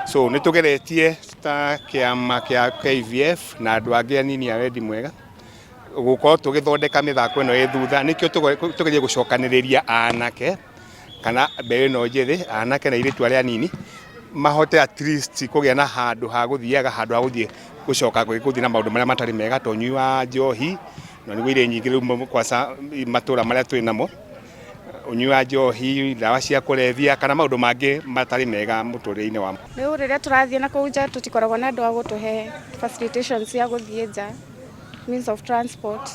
So nitugeretie ta kiama kia KVF na andu angi anini a wendi mwega gukorwo tugithondeka mithako ino ithutha nikio tugerie gucokaniriria anake kana mbeũ ino njithi anake na iritu aria anini mahote at least kugia na handu ha guthiaga handu ha guthie gucoka guthie na maundu maria matari mega to nyui wa njohi no ni wire nyingi riu kwa matura maria twi namo unyui wa njohi dawa cia kulevya kana maundu mangi matari mega muturire-ini wa riu riria turathie na kuja tutikoragwo na andu a gutuhe facilitations cia guthie nja means of transport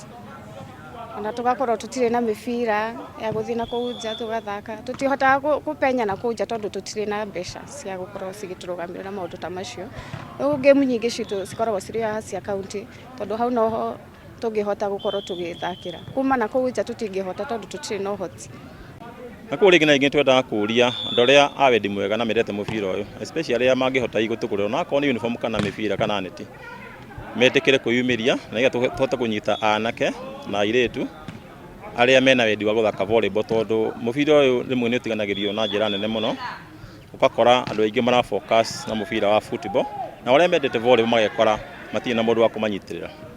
na tugakorwo tutire na mibira ya guthie na kuja tugathaka tutihotaga kupenya na kuja tondu tutire na mbeca cia gukorwo cigiturugamira na maundu ta macio riu game nyingi citu cikoragwo ciri cia county tondu hau noho tungihota gukorwo tugithakira kuma na kuja tutingihota tondu tutire na uhoti na kuri ngina ingi twenda kuria andu aria a wendi mwega na mirete mubira uyu especially aria mangihota igutugurira na koni uniform kana mibira kana neti metekere kuyumiria na iga tuhota kunyita anake na iretu aria mena wendi wa guthaka volleyball tondu mubira uyu rimwe ni utiganagirio na njira nene muno ukakora andu aingi mara focus na mubira wa football na aria mendete volleyball magekora matina mundu wa kumanyitirira.